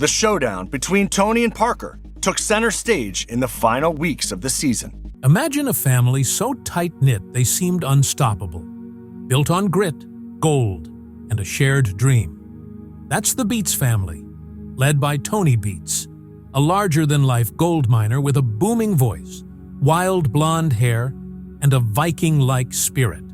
The showdown between Tony and Parker took center stage in the final weeks of the season. Imagine a family so tight-knit they seemed unstoppable, built on grit, gold, and a shared dream. That's the Beets family, led by Tony Beets, a larger-than-life gold miner with a booming voice, wild blonde hair, and a Viking-like spirit.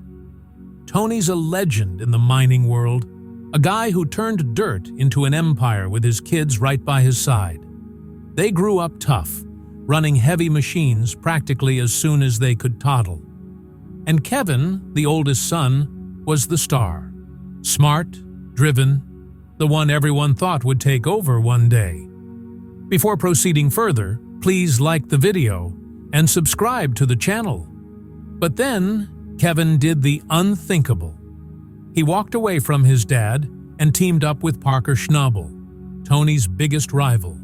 Tony's a legend in the mining world, a guy who turned dirt into an empire with his kids right by his side. They grew up tough, running heavy machines practically as soon as they could toddle. And Kevin, the oldest son, was the star. Smart, driven, the one everyone thought would take over one day. Before proceeding further, please like the video and subscribe to the channel. But then, Kevin did the unthinkable. He walked away from his dad and teamed up with Parker Schnabel, Tony's biggest rival.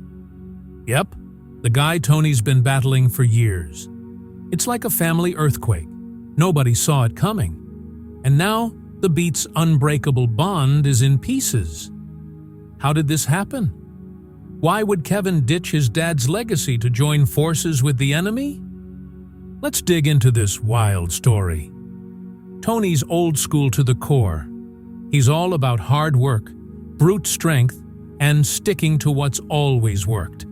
Yep, the guy Tony's been battling for years. It's like a family earthquake. Nobody saw it coming. And now, the Beets' unbreakable bond is in pieces. How did this happen? Why would Kevin ditch his dad's legacy to join forces with the enemy? Let's dig into this wild story. Tony's old school to the core. He's all about hard work, brute strength, and sticking to what's always worked.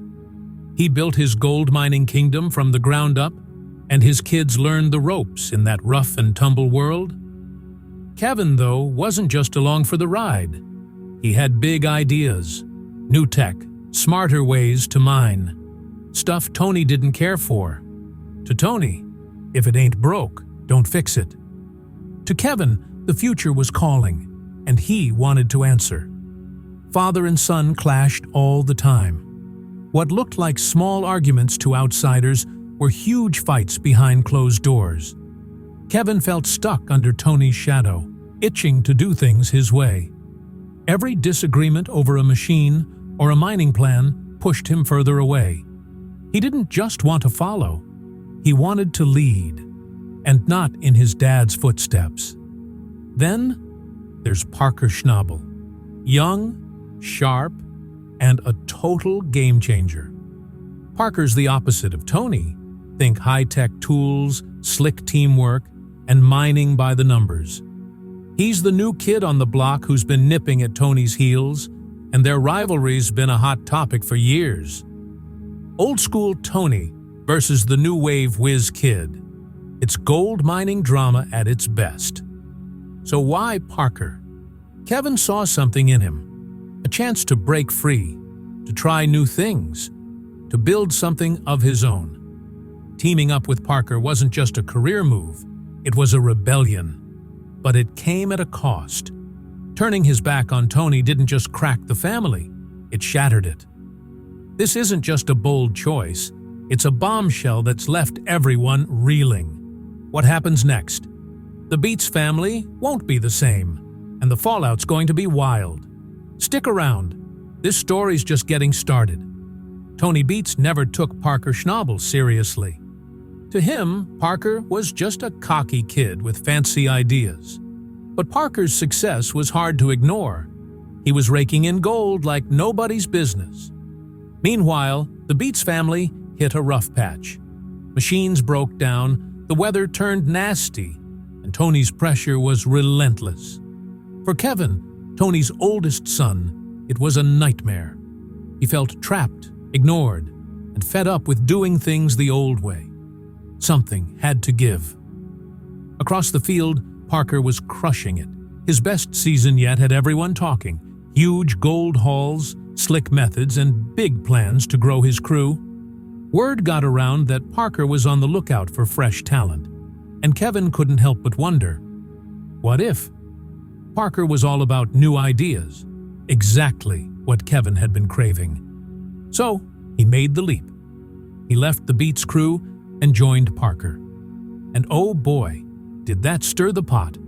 He built his gold mining kingdom from the ground up, and his kids learned the ropes in that rough and tumble world. Kevin, though, wasn't just along for the ride. He had big ideas, new tech, smarter ways to mine, stuff Tony didn't care for. To Tony, if it ain't broke, don't fix it. To Kevin, the future was calling, and he wanted to answer. Father and son clashed all the time. What looked like small arguments to outsiders were huge fights behind closed doors. Kevin felt stuck under Tony's shadow, itching to do things his way. Every disagreement over a machine or a mining plan pushed him further away. He didn't just want to follow, he wanted to lead, and not in his dad's footsteps. Then there's Parker Schnabel, young, sharp, and a total game changer. Parker's the opposite of Tony. Think high-tech tools, slick teamwork, and mining by the numbers. He's the new kid on the block who's been nipping at Tony's heels, and their rivalry's been a hot topic for years. Old-school Tony versus the new wave whiz kid. It's gold mining drama at its best. So why Parker? Kevin saw something in him, a chance to break free, to try new things, to build something of his own. Teaming up with Parker wasn't just a career move, it was a rebellion. But it came at a cost. Turning his back on Tony didn't just crack the family, it shattered it. This isn't just a bold choice, it's a bombshell that's left everyone reeling. What happens next? The Beets family won't be the same, and the fallout's going to be wild. Stick around. This story's just getting started. Tony Beets never took Parker Schnabel seriously. To him, Parker was just a cocky kid with fancy ideas. But Parker's success was hard to ignore. He was raking in gold like nobody's business. Meanwhile, the Beets family hit a rough patch. Machines broke down, the weather turned nasty, and Tony's pressure was relentless. For Kevin, Tony's oldest son, it was a nightmare. He felt trapped, ignored, and fed up with doing things the old way. Something had to give. Across the field, Parker was crushing it. His best season yet had everyone talking. Huge gold hauls, slick methods, and big plans to grow his crew. Word got around that Parker was on the lookout for fresh talent, and Kevin couldn't help but wonder, what if? Parker was all about new ideas, exactly what Kevin had been craving. So, he made the leap. He left the Beets crew and joined Parker. And oh boy, did that stir the pot.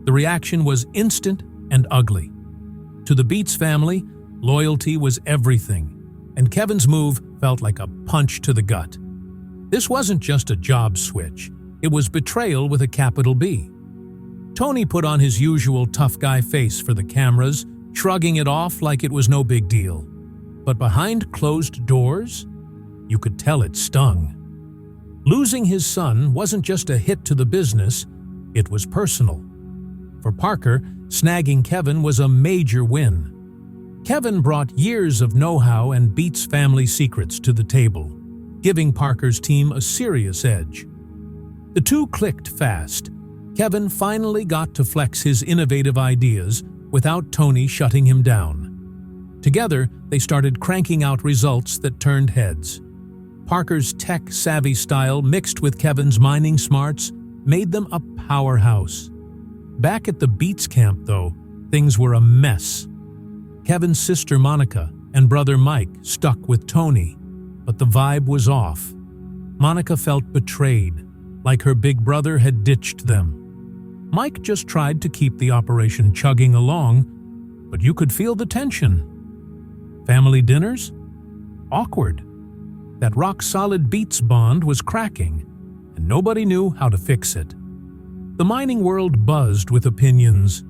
The reaction was instant and ugly. To the Beets family, loyalty was everything, and Kevin's move felt like a punch to the gut. This wasn't just a job switch, it was betrayal with a capital B. Tony put on his usual tough guy face for the cameras, shrugging it off like it was no big deal. But behind closed doors, you could tell it stung. Losing his son wasn't just a hit to the business, it was personal. For Parker, snagging Kevin was a major win. Kevin brought years of know-how and Beets family secrets to the table, giving Parker's team a serious edge. The two clicked fast. Kevin finally got to flex his innovative ideas without Tony shutting him down. Together, they started cranking out results that turned heads. Parker's tech-savvy style mixed with Kevin's mining smarts made them a powerhouse. Back at the Beets camp, though, things were a mess. Kevin's sister Monica and brother Mike stuck with Tony, but the vibe was off. Monica felt betrayed, like her big brother had ditched them. Mike just tried to keep the operation chugging along, but you could feel the tension. Family dinners? Awkward. That rock-solid Beets bond was cracking, and nobody knew how to fix it. The mining world buzzed with opinions.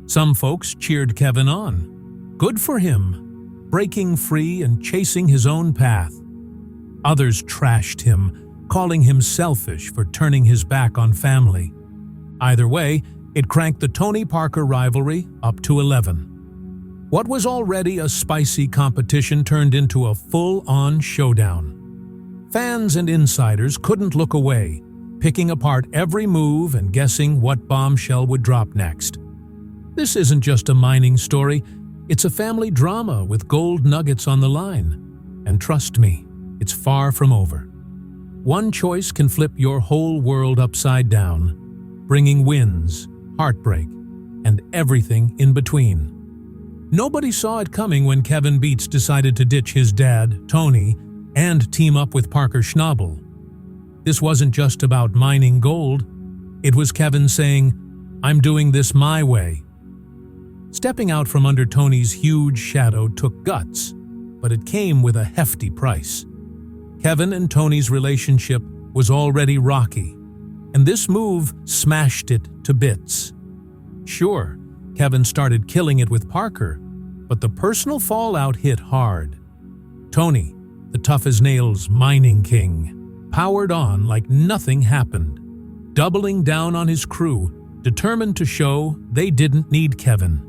Some folks cheered Kevin on. Good for him, breaking free and chasing his own path. Others trashed him, calling him selfish for turning his back on family. Either way, it cranked the Tony-Parker rivalry up to 11. What was already a spicy competition turned into a full-on showdown. Fans and insiders couldn't look away, picking apart every move and guessing what Bombshell would drop next. This isn't just a mining story, it's a family drama with gold nuggets on the line. And trust me, it's far from over. One choice can flip your whole world upside down, bringing wins, heartbreak, and everything in between. Nobody saw it coming when Kevin Beets decided to ditch his dad, Tony, and team up with Parker Schnabel. This wasn't just about mining gold. It was Kevin saying, "I'm doing this my way." Stepping out from under Tony's huge shadow took guts, but it came with a hefty price. Kevin and Tony's relationship was already rocky, and this move smashed it to bits. Sure, Kevin started killing it with Parker, but the personal fallout hit hard. Tony, the tough-as-nails mining king, powered on like nothing happened, doubling down on his crew, determined to show they didn't need Kevin.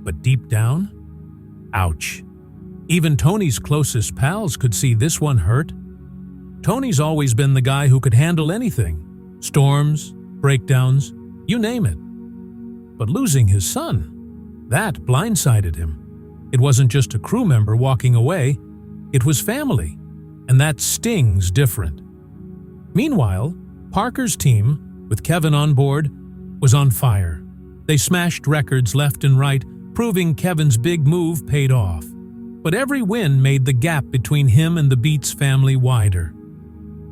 But deep down, ouch. Even Tony's closest pals could see this one hurt. Tony's always been the guy who could handle anything. Storms, breakdowns, you name it. But losing his son, that blindsided him. It wasn't just a crew member walking away, it was family, and that stings different. Meanwhile, Parker's team, with Kevin on board, was on fire. They smashed records left and right, proving Kevin's big move paid off. But every win made the gap between him and the Beets family wider.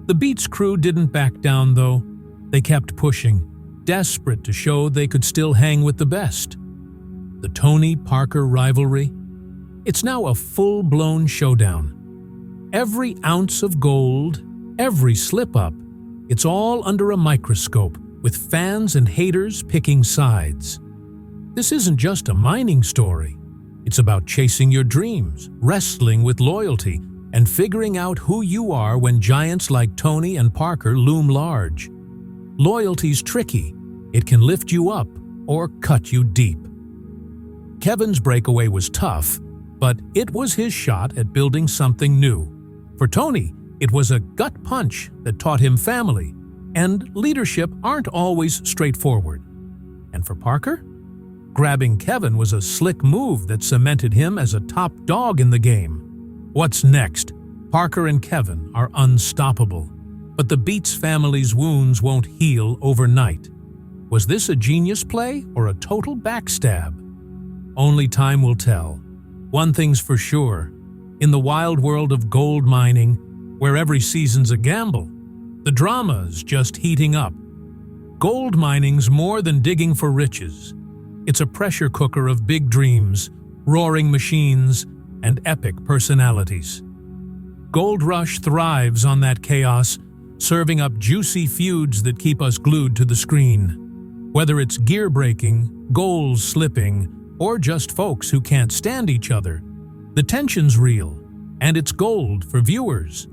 The Beets crew didn't back down, though. They kept pushing, desperate to show they could still hang with the best. The Tony-Parker rivalry? It's now a full-blown showdown. Every ounce of gold, every slip-up, it's all under a microscope, with fans and haters picking sides. This isn't just a mining story. It's about chasing your dreams, wrestling with loyalty, and figuring out who you are when giants like Tony and Parker loom large. Loyalty's tricky. It can lift you up or cut you deep. Kevin's breakaway was tough, but it was his shot at building something new. For Tony, it was a gut punch that taught him family, and leadership aren't always straightforward. And for Parker, grabbing Kevin was a slick move that cemented him as a top dog in the game. What's next? Parker and Kevin are unstoppable, but the Beets family's wounds won't heal overnight. Was this a genius play or a total backstab? Only time will tell. One thing's for sure, in the wild world of gold mining, where every season's a gamble, the drama's just heating up. Gold mining's more than digging for riches. It's a pressure cooker of big dreams, roaring machines, and epic personalities. Gold Rush thrives on that chaos, serving up juicy feuds that keep us glued to the screen. Whether it's gear breaking, goals slipping, or just folks who can't stand each other, The tension's real, and it's gold for viewers.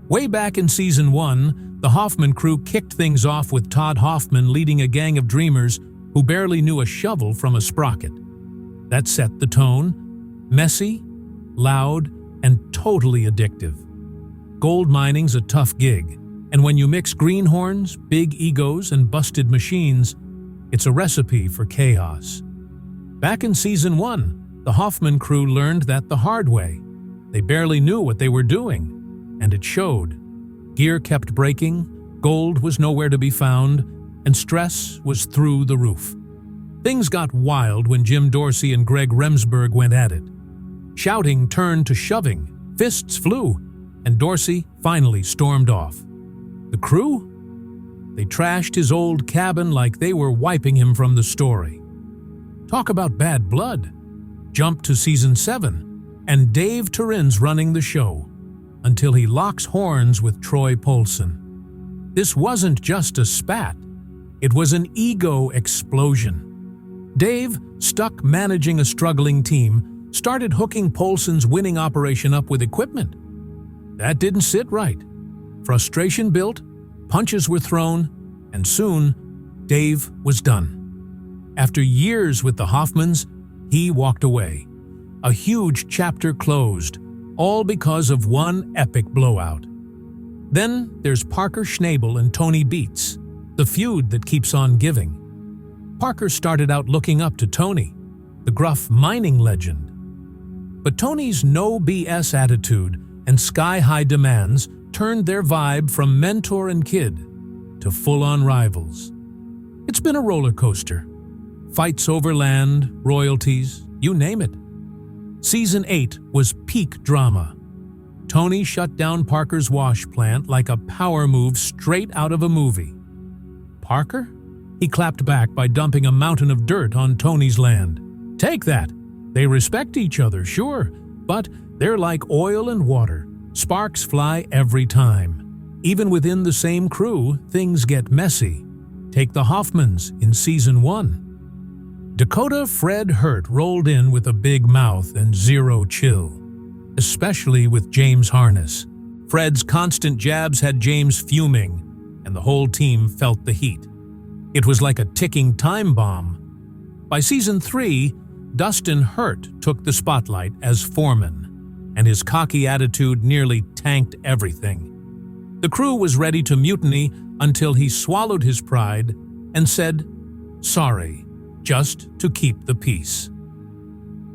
Way back in Season 1, the Hoffman crew kicked things off with Todd Hoffman leading a gang of dreamers who barely knew a shovel from a sprocket. That set the tone: messy, loud, and totally addictive. Gold mining's a tough gig, and when you mix greenhorns, big egos, and busted machines, it's a recipe for chaos. Back in Season 1, the Hoffman crew learned that the hard way. They barely knew what they were doing, and it showed. Gear kept breaking, gold was nowhere to be found, and stress was through the roof. Things got wild when Jim Dorsey and Greg Remsburg went at it. Shouting turned to shoving, fists flew, and Dorsey finally stormed off. The crew? They trashed his old cabin like they were wiping him from the story. Talk about bad blood. Jump to Season 7, and Dave Turin's running the show, until he locks horns with Troy Polson. This wasn't just a spat. It was an ego explosion. Dave, stuck managing a struggling team, started hooking Polson's winning operation up with equipment. That didn't sit right. Frustration built, punches were thrown, and soon, Dave was done. After years with the Hoffmans, he walked away. A huge chapter closed, all because of one epic blowout. Then there's Parker Schnabel and Tony Beets, the feud that keeps on giving. Parker started out looking up to Tony, the gruff mining legend. But Tony's no BS attitude and sky-high demands turned their vibe from mentor and kid to full-on rivals. It's been a roller coaster. Fights over land, royalties, you name it. Season 8 was peak drama. Tony shut down Parker's wash plant like a power move straight out of a movie. Parker? He clapped back by dumping a mountain of dirt on Tony's land. Take that! They respect each other, sure, but they're like oil and water. Sparks fly every time. Even within the same crew, things get messy. Take the Hoffmans in Season 1. Dakota Fred Hurt rolled in with a big mouth and zero chill, especially with James Harness. Fred's constant jabs had James fuming, and the whole team felt the heat. It was like a ticking time bomb. By Season 3, Dustin Hurt took the spotlight as foreman, and his cocky attitude nearly tanked everything. The crew was ready to mutiny until he swallowed his pride and said, "Sorry," just to keep the peace.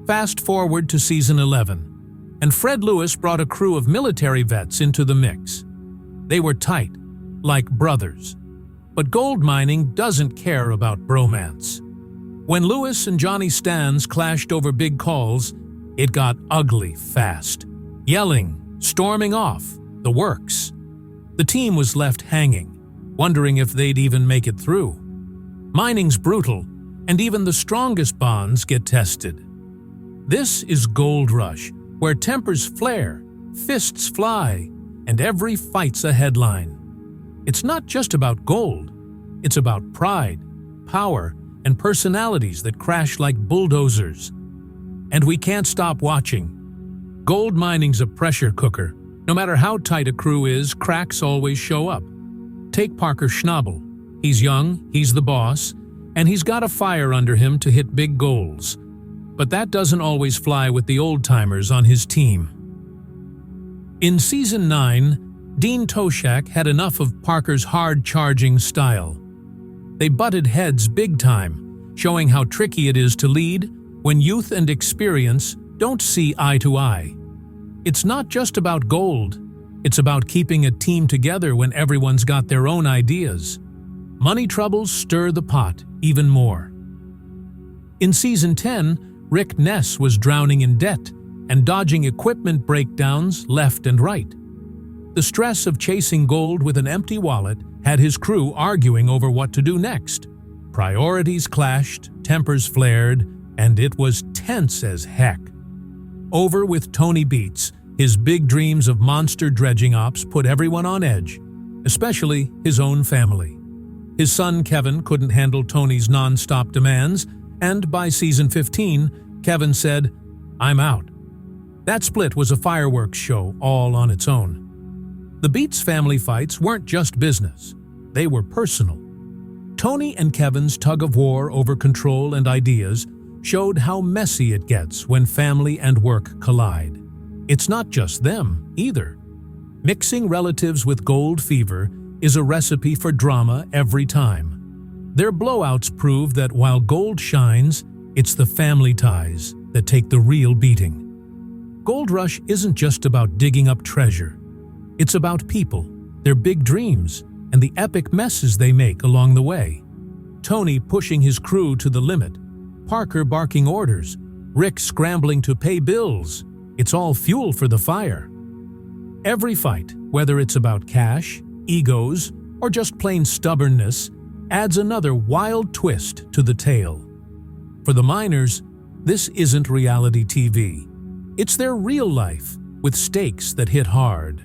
Fast forward to Season 11, and Fred Lewis brought a crew of military vets into the mix. They were tight, like brothers. But gold mining doesn't care about bromance. When Lewis and Johnny Stans clashed over big calls, it got ugly fast. Yelling, storming off, the works. The team was left hanging, wondering if they'd even make it through. Mining's brutal, and even the strongest bonds get tested. This is Gold Rush, where tempers flare, fists fly, and every fight's a headline. It's not just about gold. It's about pride, power, and personalities that crash like bulldozers. And we can't stop watching. Gold mining's a pressure cooker. No matter how tight a crew is, cracks always show up. Take Parker Schnabel. He's young, he's the boss, and he's got a fire under him to hit big goals. But that doesn't always fly with the old-timers on his team. In Season 9, Dean Toshak had enough of Parker's hard-charging style. They butted heads big time, showing how tricky it is to lead when youth and experience don't see eye to eye. It's not just about gold. It's about keeping a team together when everyone's got their own ideas. Money troubles stir the pot even more. In Season 10, Rick Ness was drowning in debt and dodging equipment breakdowns left and right. The stress of chasing gold with an empty wallet had his crew arguing over what to do next. Priorities clashed, tempers flared, and it was tense as heck. Over with Tony Beets, his big dreams of monster dredging ops put everyone on edge, especially his own family. His son Kevin couldn't handle Tony's non-stop demands, and by Season 15, Kevin said, "I'm out. That split was a fireworks show all on its own. The Beets family fights weren't just business. They were personal. Tony and Kevin's tug-of-war over control and ideas showed how messy it gets when family and work collide. It's not just them, either. Mixing relatives with gold fever is a recipe for drama every time. Their blowouts prove that while gold shines, it's the family ties that take the real beating. Gold Rush isn't just about digging up treasure. It's about people, their big dreams, and the epic messes they make along the way. Tony pushing his crew to the limit, Parker barking orders, Rick scrambling to pay bills. It's all fuel for the fire. Every fight, whether it's about cash, egos, or just plain stubbornness, adds another wild twist to the tale. For the miners, this isn't reality TV. It's their real life, with stakes that hit hard.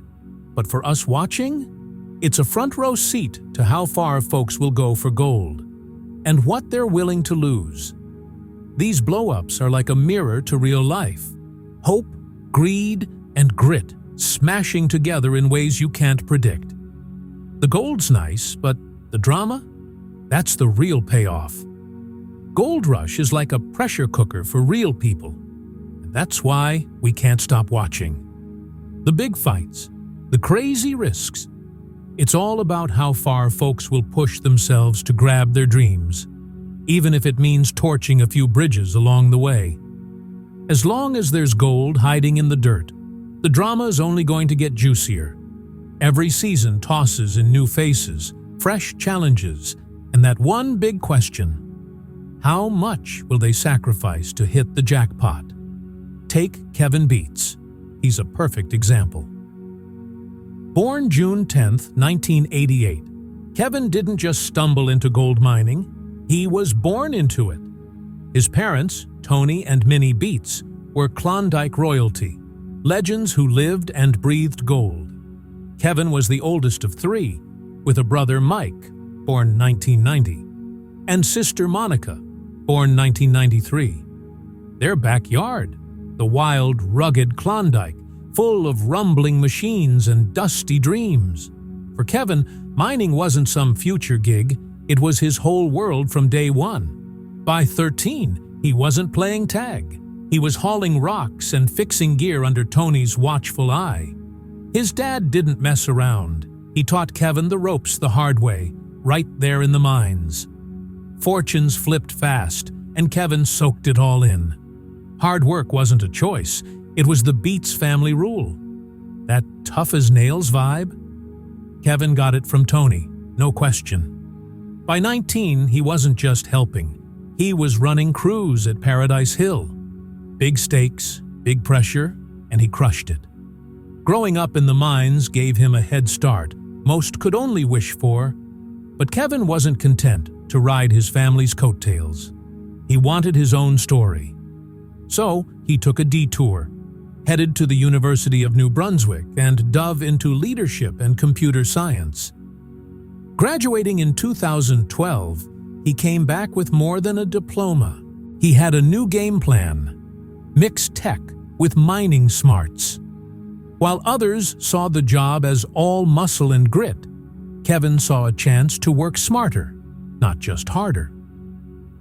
But for us watching, it's a front-row seat to how far folks will go for gold, and what they're willing to lose. These blow-ups are like a mirror to real life. Hope, greed, and grit smashing together in ways you can't predict. The gold's nice, but the drama? That's the real payoff. Gold Rush is like a pressure cooker for real people. And that's why we can't stop watching. The big fights, the crazy risks. It's all about how far folks will push themselves to grab their dreams, even if it means torching a few bridges along the way. As long as there's gold hiding in the dirt, the drama is only going to get juicier. Every season tosses in new faces, fresh challenges, and that one big question: how much will they sacrifice to hit the jackpot? Take Kevin Beets. He's a perfect example. Born June 10, 1988, Kevin didn't just stumble into gold mining, he was born into it. His parents, Tony and Minnie Beets, were Klondike royalty, legends who lived and breathed gold. Kevin was the oldest of three, with a brother Mike, born 1990, and sister Monica, born 1993. Their backyard, the wild, rugged Klondike, full of rumbling machines and dusty dreams. For Kevin, mining wasn't some future gig, it was his whole world from day one. By 13, he wasn't playing tag. He was hauling rocks and fixing gear under Tony's watchful eye. His dad didn't mess around. He taught Kevin the ropes the hard way, right there in the mines. Fortunes flipped fast, and Kevin soaked it all in. Hard work wasn't a choice. It was the Beets family rule. That tough-as-nails vibe? Kevin got it from Tony, no question. By 19, he wasn't just helping. He was running crews at Paradise Hill. Big stakes, big pressure, and he crushed it. Growing up in the mines gave him a head start most could only wish for. But Kevin wasn't content to ride his family's coattails. He wanted his own story. So he took a detour, headed to the University of New Brunswick and dove into leadership and computer science. Graduating in 2012, he came back with more than a diploma. He had a new game plan: mix tech with mining smarts. While others saw the job as all muscle and grit, Kevin saw a chance to work smarter, not just harder.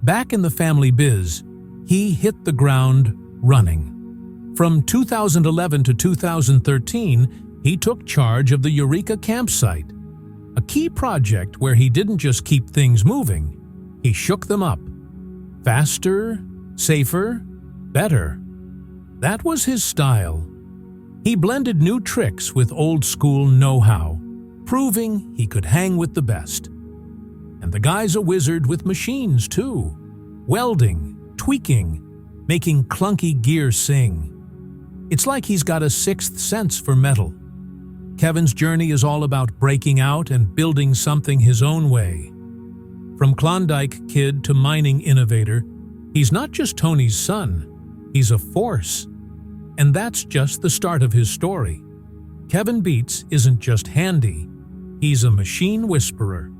Back in the family biz, he hit the ground running. From 2011 to 2013, he took charge of the Eureka campsite, a key project where he didn't just keep things moving, he shook them up. Faster, safer, better. That was his style. He blended new tricks with old-school know-how, proving he could hang with the best. And the guy's a wizard with machines, too. Welding, tweaking, making clunky gear sing. It's like he's got a sixth sense for metal. Kevin's journey is all about breaking out and building something his own way. From Klondike kid to mining innovator, he's not just Tony's son, he's a force. And that's just the start of his story. Kevin Beets isn't just handy, he's a machine whisperer.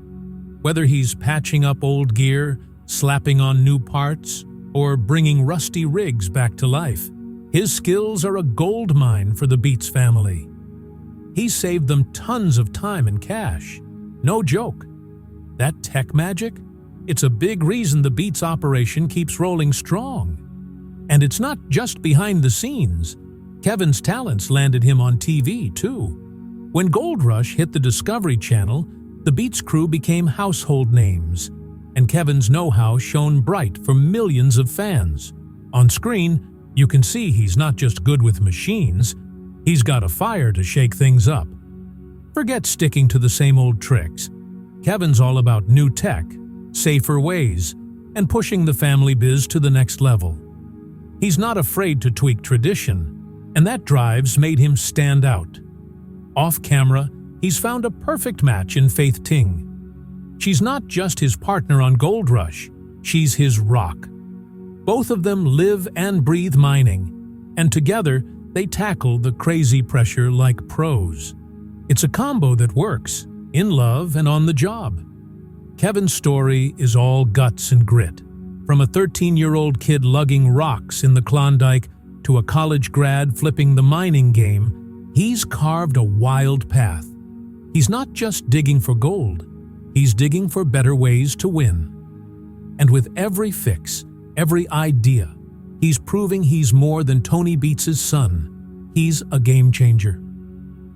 Whether he's patching up old gear, slapping on new parts, or bringing rusty rigs back to life, His skills are a gold mine for the Beets family. He saved them tons of time and cash. No joke. That tech magic? It's a big reason the Beets operation keeps rolling strong. And it's not just behind the scenes. Kevin's talents landed him on TV, too. When Gold Rush hit the Discovery Channel, the Beets crew became household names, and Kevin's know-how shone bright for millions of fans. On screen, you can see he's not just good with machines, he's got a fire to shake things up. Forget sticking to the same old tricks. Kevin's all about new tech, safer ways, and pushing the family biz to the next level. He's not afraid to tweak tradition, and that drive's made him stand out. Off-camera, he's found a perfect match in Faith Ting. She's not just his partner on Gold Rush, she's his rock. Both of them live and breathe mining, and together they tackle the crazy pressure like pros. It's a combo that works, in love and on the job. Kevin's story is all guts and grit. From a 13-year-old kid lugging rocks in the Klondike to a college grad flipping the mining game, he's carved a wild path. He's not just digging for gold, he's digging for better ways to win. And with every fix, every idea, he's proving he's more than Tony Beets' son. He's a game changer.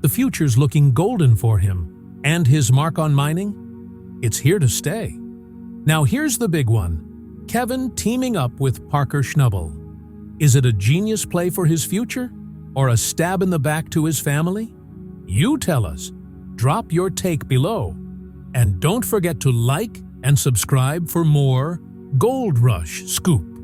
The future's looking golden for him, and his mark on mining? It's here to stay. Now here's the big one. Kevin teaming up with Parker Schnubble. Is it a genius play for his future? Or a stab in the back to his family? You tell us. Drop your take below. And don't forget to like and subscribe for more Gold Rush scoop.